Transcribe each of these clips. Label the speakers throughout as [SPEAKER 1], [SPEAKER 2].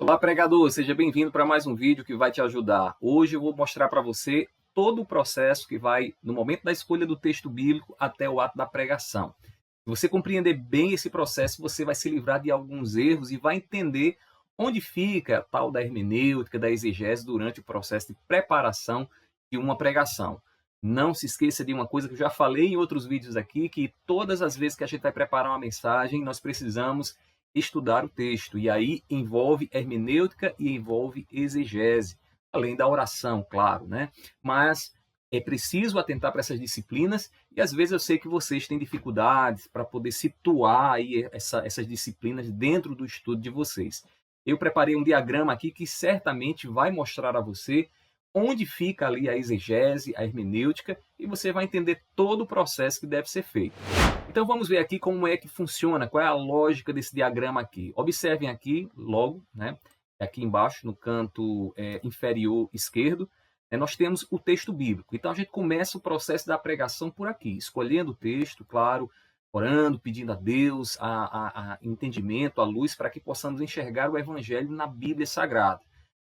[SPEAKER 1] Olá, pregador, seja bem-vindo para mais um vídeo que vai te ajudar. Hoje eu vou mostrar para você todo o processo que vai no momento da escolha do texto bíblico até o ato da pregação. Se você compreender bem esse processo, você vai se livrar de alguns erros e vai entender onde fica a tal da hermenêutica, da exegese durante o processo de preparação de uma pregação. Não se esqueça de uma coisa que eu já falei em outros vídeos aqui, que todas as vezes que a gente vai preparar uma mensagem, nós precisamos estudar o texto, e aí envolve hermenêutica e envolve exegese, além da oração, claro, né? Mas é preciso atentar para essas disciplinas, e às vezes eu sei que vocês têm dificuldades para poder situar aí essas disciplinas dentro do estudo de vocês. Eu preparei um diagrama aqui que certamente vai mostrar a você onde fica ali a exegese, a hermenêutica, e você vai entender todo o processo que deve ser feito. Então vamos ver aqui como é que funciona, qual é a lógica desse diagrama aqui. Observem aqui, logo, né, aqui embaixo, no canto inferior esquerdo, nós temos o texto bíblico. Então a gente começa o processo da pregação por aqui, escolhendo o texto, claro, orando, pedindo a Deus a entendimento, a luz, para que possamos enxergar o Evangelho na Bíblia Sagrada.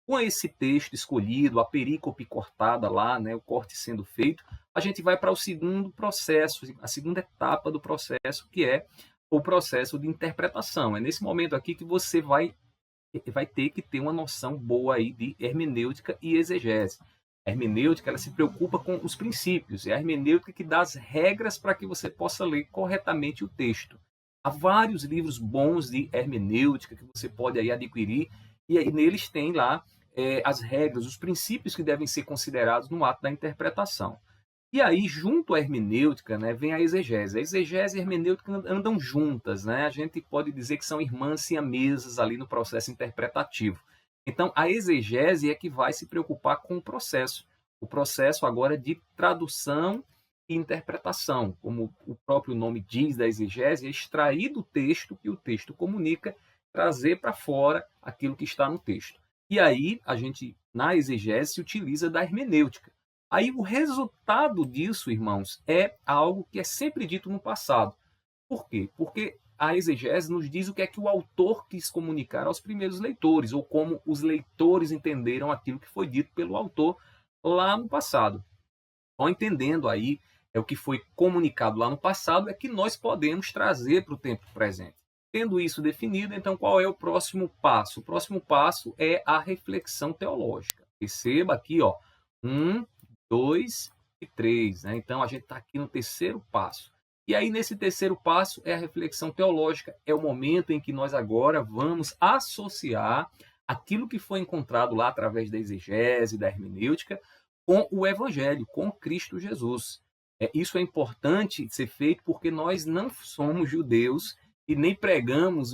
[SPEAKER 1] Com esse texto escolhido, a perícope cortada lá, né, o corte sendo feito, a gente vai para o segundo processo, a segunda etapa do processo, que é o processo de interpretação. É nesse momento aqui que você vai ter que ter uma noção boa aí de hermenêutica e exegese. A hermenêutica, ela se preocupa com os princípios, é a hermenêutica que dá as regras para que você possa ler corretamente o texto. Há vários livros bons de hermenêutica que você pode aí adquirir, e aí neles tem lá as regras, os princípios que devem ser considerados no ato da interpretação. E aí, junto à hermenêutica, né, vem a exegese. A exegese e a hermenêutica andam juntas, né? A gente pode dizer que são irmãs siamesas ali no processo interpretativo. Então, a exegese é que vai se preocupar com o processo agora de tradução e interpretação. Como o próprio nome diz da exegese, é extrair do texto que o texto comunica, trazer para fora aquilo que está no texto. E aí, a gente, na exegese, se utiliza da hermenêutica. Aí o resultado disso, irmãos, é algo que é sempre dito no passado. Por quê? Porque a exegese nos diz o que é que o autor quis comunicar aos primeiros leitores, ou como os leitores entenderam aquilo que foi dito pelo autor lá no passado. Só entendendo aí o que foi comunicado lá no passado é que nós podemos trazer para o tempo presente. Tendo isso definido, então qual é o próximo passo? O próximo passo é a reflexão teológica. Perceba aqui, ó, 1, 2 e 3. Né? Então a gente está aqui no terceiro passo. E aí, nesse terceiro passo, é a reflexão teológica. É o momento em que nós agora vamos associar aquilo que foi encontrado lá através da exegese, da hermenêutica, com o Evangelho, com Cristo Jesus. Isso é importante ser feito porque nós não somos judeus e nem pregamos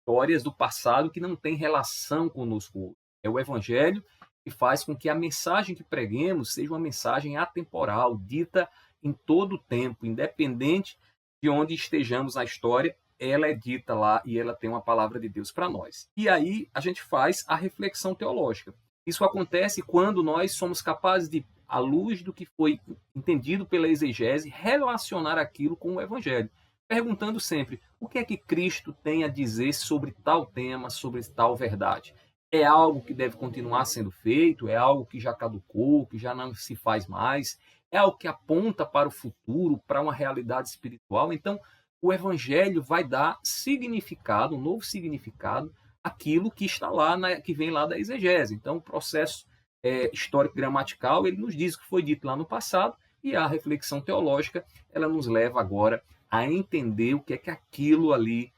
[SPEAKER 1] histórias do passado que não têm relação conosco. É o Evangelho que faz com que a mensagem que preguemos seja uma mensagem atemporal, dita em todo o tempo, independente de onde estejamos na história, ela é dita lá e ela tem uma palavra de Deus para nós. E aí a gente faz a reflexão teológica. Isso acontece quando nós somos capazes de, à luz do que foi entendido pela exegese, relacionar aquilo com o Evangelho, perguntando sempre o que é que Cristo tem a dizer sobre tal tema, sobre tal verdade. É algo que deve continuar sendo feito? É algo que já caducou, que já não se faz mais? É algo que aponta para o futuro, para uma realidade espiritual? Então, o Evangelho vai dar significado, um novo significado, aquilo que está lá, que vem lá da exegese. Então, o processo histórico gramatical, ele nos diz o que foi dito lá no passado, e a reflexão teológica, ela nos leva agora a entender o que é que aquilo ali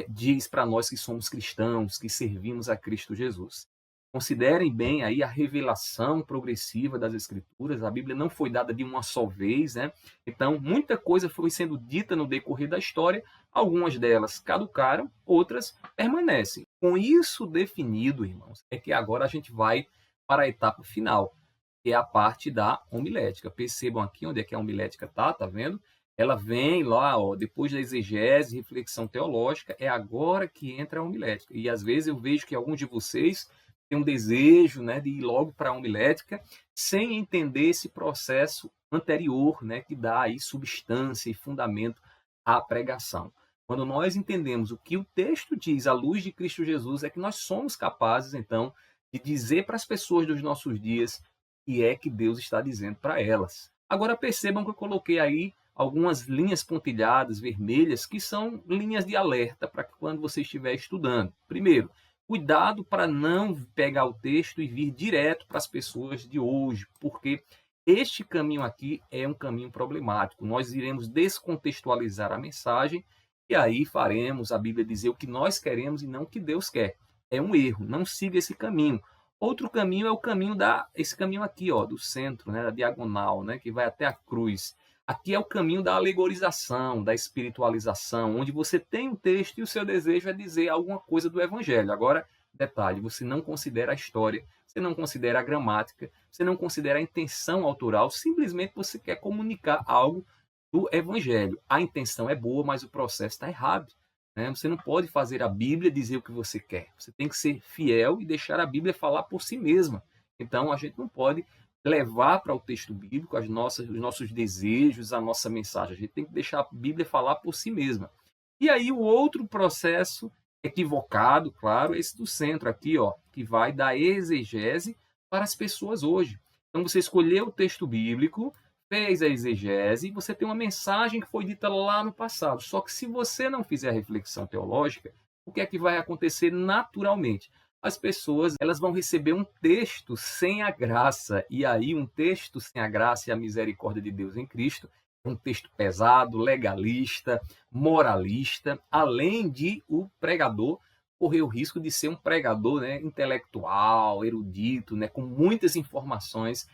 [SPEAKER 1] diz para nós que somos cristãos, que servimos a Cristo Jesus. Considerem bem aí a revelação progressiva das Escrituras. A Bíblia não foi dada de uma só vez, né? Então, muita coisa foi sendo dita no decorrer da história. Algumas delas caducaram, outras permanecem. Com isso definido, irmãos, é que agora a gente vai para a etapa final, que é a parte da homilética. Percebam aqui onde é que a homilética tá vendo? Ela vem lá, ó, depois da exegese, reflexão teológica, é agora que entra a homilética. E às vezes eu vejo que alguns de vocês têm um desejo, né, de ir logo para a homilética, sem entender esse processo anterior, né, que dá aí substância e fundamento à pregação. Quando nós entendemos o que o texto diz à luz de Cristo Jesus, é que nós somos capazes, então, de dizer para as pessoas dos nossos dias o que é que Deus está dizendo para elas. Agora percebam que eu coloquei aí algumas linhas pontilhadas, vermelhas, que são linhas de alerta para que quando você estiver estudando. Primeiro, cuidado para não pegar o texto e vir direto para as pessoas de hoje, porque este caminho aqui é um caminho problemático. Nós iremos descontextualizar a mensagem e aí faremos a Bíblia dizer o que nós queremos e não o que Deus quer. É um erro, não siga esse caminho. Outro caminho é o caminho esse caminho aqui, ó, do centro, né, da diagonal, né, que vai até a cruz. Aqui é o caminho da alegorização, da espiritualização, onde você tem um texto e o seu desejo é dizer alguma coisa do evangelho. Agora, detalhe, você não considera a história, você não considera a gramática, você não considera a intenção autoral, simplesmente você quer comunicar algo do evangelho. A intenção é boa, mas o processo está errado. Né? Você não pode fazer a Bíblia dizer o que você quer. Você tem que ser fiel e deixar a Bíblia falar por si mesma. Então, a gente não pode levar para o texto bíblico os nossos desejos, a nossa mensagem. A gente tem que deixar a Bíblia falar por si mesma. E aí, o outro processo equivocado, claro, é esse do centro aqui, ó, que vai da exegese para as pessoas hoje. Então, você escolheu o texto bíblico, fez a exegese, e você tem uma mensagem que foi dita lá no passado. Só que se você não fizer a reflexão teológica, o que é que vai acontecer naturalmente? As pessoas elas vão receber um texto sem a graça, e aí um texto sem a graça e a misericórdia de Deus em Cristo é um texto pesado, legalista, moralista, além de o pregador correr o risco de ser um pregador, né, intelectual, erudito, né, com muitas informações,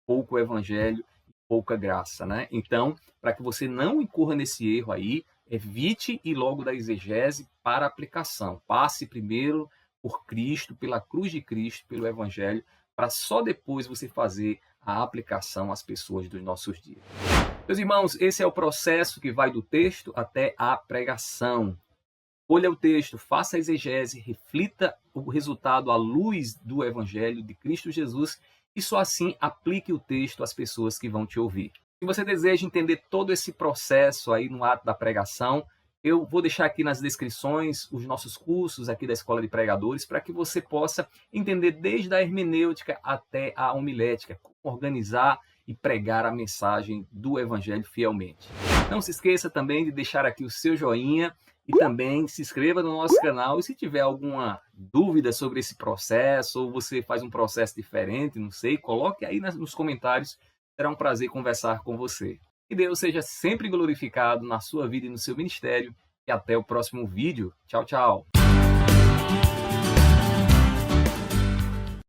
[SPEAKER 1] pouco evangelho, pouca graça, né? Então, para que você não incorra nesse erro aí, evite ir logo da exegese para a aplicação. Passe primeiro por Cristo, pela cruz de Cristo, pelo evangelho, para só depois você fazer a aplicação às pessoas dos nossos dias. Meus irmãos, esse é o processo que vai do texto até a pregação. Olha o texto, faça a exegese, reflita o resultado à luz do evangelho de Cristo Jesus e só assim aplique o texto às pessoas que vão te ouvir. Se você deseja entender todo esse processo aí no ato da pregação, eu vou deixar aqui nas descrições os nossos cursos aqui da Escola de Pregadores para que você possa entender desde a hermenêutica até a homilética, como organizar e pregar a mensagem do Evangelho fielmente. Não se esqueça também de deixar aqui o seu joinha e também se inscreva no nosso canal. E se tiver alguma dúvida sobre esse processo, ou você faz um processo diferente, não sei, coloque aí nos comentários. Será um prazer conversar com você. Que Deus seja sempre glorificado na sua vida e no seu ministério. E até o próximo vídeo. Tchau, tchau.